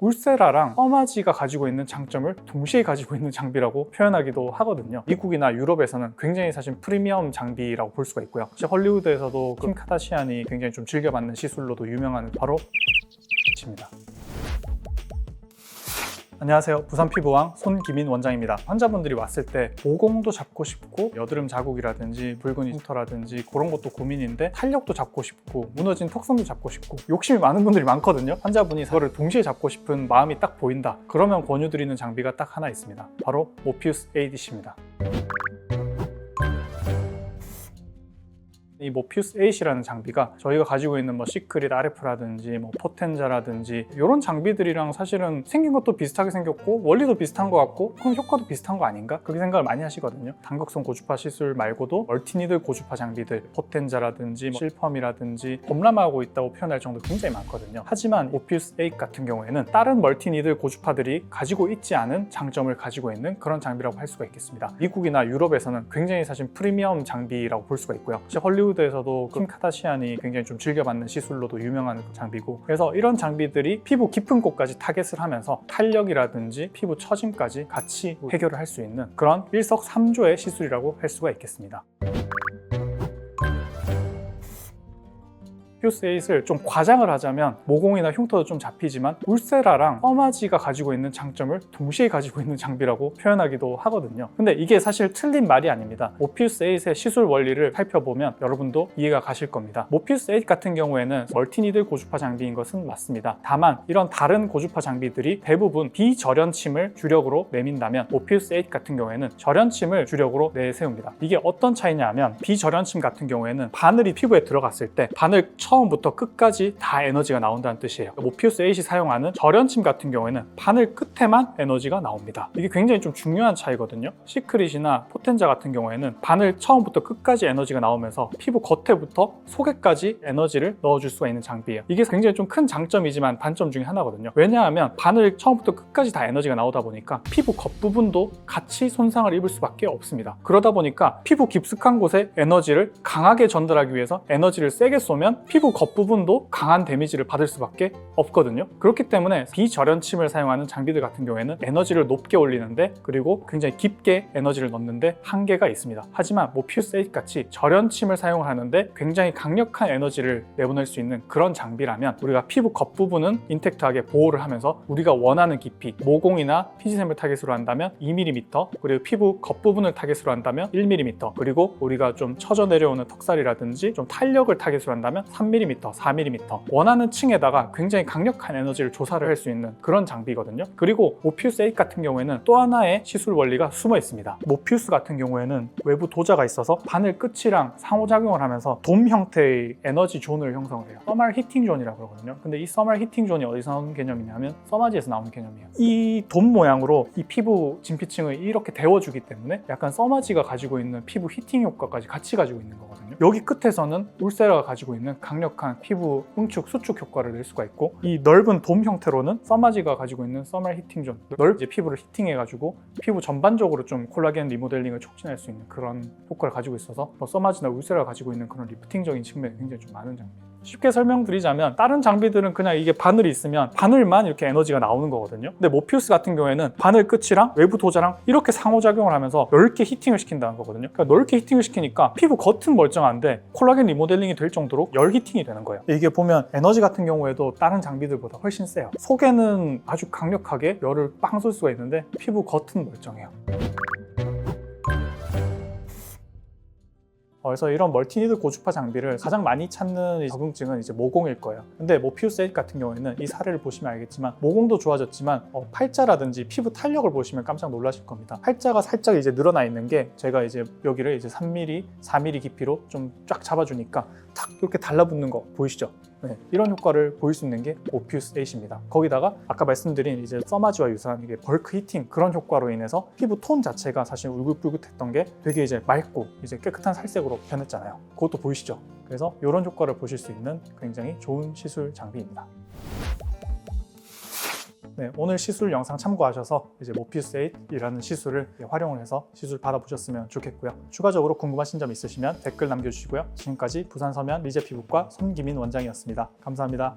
울세라랑 써마지가 가지고 있는 장점을 동시에 가지고 있는 장비라고 표현하기도 하거든요. 미국이나 유럽에서는 굉장히 사실 프리미엄 장비라고 볼 수가 있고요. 혹시 헐리우드에서도 킴 카다시안이 굉장히 좀 즐겨받는 시술로도 유명한 바로 입니다. 안녕하세요. 부산피부왕 손기민 원장입니다. 환자분들이 왔을 때 모공도 잡고 싶고 여드름 자국이라든지 붉은 흉터라든지 그런 것도 고민인데 탄력도 잡고 싶고 무너진 턱선도 잡고 싶고 욕심이 많은 분들이 많거든요. 환자분이 그거를 동시에 잡고 싶은 마음이 딱 보인다. 그러면 권유드리는 장비가 딱 하나 있습니다. 바로 모피우스 ADC입니다. 이 모피우스 8이라는 장비가 저희가 가지고 있는 시크릿 RF라든지 포텐자라든지 이런 장비들이랑 사실은 생긴 것도 비슷하게 생겼고 원리도 비슷한 것 같고 그럼 효과도 비슷한 거 아닌가? 그렇게 생각을 많이 하시거든요. 단극성 고주파 시술 말고도 멀티니들 고주파 장비들 포텐자라든지 실펌이라든지 범람하고 있다고 표현할 정도 굉장히 많거든요. 하지만 모피우스 8 같은 경우에는 다른 멀티니들 고주파들이 가지고 있지 않은 장점을 가지고 있는 그런 장비라고 할 수가 있겠습니다. 미국이나 유럽에서는 굉장히 사실 프리미엄 장비라고 볼 수가 있고요. 혹시 헐리우드에서도 킴 카다시안이 굉장히 좀 즐겨받는 시술로도 유명한 장비고, 그래서 이런 장비들이 피부 깊은 곳까지 타겟을 하면서 탄력이라든지 피부 처짐까지 같이 해결을 할 수 있는 그런 일석삼조의 시술이라고 할 수가 있겠습니다. 모피우스 8을 좀 과장을 하자면 모공이나 흉터도 좀 잡히지만 울세라랑 써마지가 가지고 있는 장점을 동시에 가지고 있는 장비라고 표현하기도 하거든요. 근데 이게 사실 틀린 말이 아닙니다. 모피우스 8의 시술 원리를 살펴보면 여러분도 이해가 가실 겁니다. 모피우스 8 같은 경우에는 멀티니들 고주파 장비인 것은 맞습니다. 다만 이런 다른 고주파 장비들이 대부분 비절연침을 주력으로 내민다면 모피우스 8 같은 경우에는 절연침을 주력으로 내세웁니다. 이게 어떤 차이냐 하면 비절연침 같은 경우에는 바늘이 피부에 들어갔을 때 바늘 처음부터 끝까지 다 에너지가 나온다는 뜻이에요. 모피우스 8이 사용하는 절연침 같은 경우에는 바늘 끝에만 에너지가 나옵니다. 이게 굉장히 좀 중요한 차이거든요. 시크릿이나 포텐자 같은 경우에는 바늘 처음부터 끝까지 에너지가 나오면서 피부 겉에부터 속에까지 에너지를 넣어줄 수가 있는 장비예요. 이게 굉장히 좀 큰 장점이지만 단점 중에 하나거든요. 왜냐하면 바늘 처음부터 끝까지 다 에너지가 나오다 보니까 피부 겉부분도 같이 손상을 입을 수밖에 없습니다. 그러다 보니까 피부 깊숙한 곳에 에너지를 강하게 전달하기 위해서 에너지를 세게 쏘면 피부 겉부분도 강한 데미지를 받을 수밖에 없거든요. 그렇기 때문에 비절연침을 사용하는 장비들 같은 경우에는 에너지를 높게 올리는데, 그리고 굉장히 깊게 에너지를 넣는데 한계가 있습니다. 하지만 모피우스 8 같이 절연침을 사용을 하는데 굉장히 강력한 에너지를 내보낼 수 있는 그런 장비라면 우리가 피부 겉부분은 인택트하게 보호를 하면서 우리가 원하는 깊이, 모공이나 피지샘을 타겟으로 한다면 2mm, 그리고 피부 겉부분을 타겟으로 한다면 1mm, 그리고 우리가 좀 처져 내려오는 턱살이라든지 좀 탄력을 타겟으로 한다면 3mm, 4mm 원하는 층에다가 굉장히 강력한 에너지를 조사를 할 수 있는 그런 장비거든요. 그리고 모피우스 8 같은 경우에는 또 하나의 시술 원리가 숨어 있습니다. 모피우스 같은 경우에는 외부 도자가 있어서 바늘 끝이랑 상호작용을 하면서 돔 형태의 에너지 존을 형성을 해요. 서멀 히팅 존이라고 그러거든요. 근데 이 서멀 히팅 존이 어디서 나오는 개념이냐면 써마지에서 나오는 개념이에요. 이 돔 모양으로 이 피부 진피층을 이렇게 데워주기 때문에 약간 써마지가 가지고 있는 피부 히팅 효과까지 같이 가지고 있는 거거든요. 여기 끝에서는 울세라가 가지고 있는 강력한 피부 응축, 수축 효과를 낼 수가 있고, 이 넓은 돔 형태로는 써마지가 가지고 있는 서멀 히팅 존, 넓은 피부를 히팅해가지고 피부 전반적으로 좀 콜라겐 리모델링을 촉진할 수 있는 그런 효과를 가지고 있어서 써마지나 울세라가 가지고 있는 그런 리프팅적인 측면이 굉장히 좀 많은 장비예요. 쉽게 설명드리자면 다른 장비들은 그냥 이게 바늘이 있으면 바늘만 이렇게 에너지가 나오는 거거든요. 근데 모피우스 같은 경우에는 바늘 끝이랑 외부 도자랑 이렇게 상호작용을 하면서 넓게 히팅을 시킨다는 거거든요. 그러니까 넓게 히팅을 시키니까 피부 겉은 멀쩡한데 콜라겐 리모델링이 될 정도로 열 히팅이 되는 거예요. 이게 보면 에너지 같은 경우에도 다른 장비들보다 훨씬 세요. 속에는 아주 강력하게 열을 빵 쏠 수가 있는데 피부 겉은 멀쩡해요. 그래서 이런 멀티니드 고주파 장비를 가장 많이 찾는 적응증은 이제 모공일 거예요. 근데 모피우스 8 같은 경우에는 이 사례를 보시면 알겠지만 모공도 좋아졌지만 팔자라든지 피부 탄력을 보시면 깜짝 놀라실 겁니다. 팔자가 살짝 이제 늘어나 있는 게 제가 이제 여기를 이제 3mm, 4mm 깊이로 좀 쫙 잡아주니까 탁 이렇게 달라붙는 거 보이시죠? 네, 이런 효과를 보일 수 있는 게 모피우스 8입니다. 거기다가 아까 말씀드린 이제 써마지와 유사한 이게 벌크 히팅 그런 효과로 인해서 피부 톤 자체가 사실 울긋불긋했던 게 되게 이제 맑고 이제 깨끗한 살색으로 변했잖아요. 그것도 보이시죠? 그래서 이런 효과를 보실 수 있는 굉장히 좋은 시술 장비입니다. 네, 오늘 시술 영상 참고하셔서 이제 모피우스 8이라는 시술을 활용을 해서 시술 받아보셨으면 좋겠고요. 추가적으로 궁금하신 점 있으시면 댓글 남겨주시고요. 지금까지 부산 서면 리제 피부과 손기민 원장이었습니다. 감사합니다.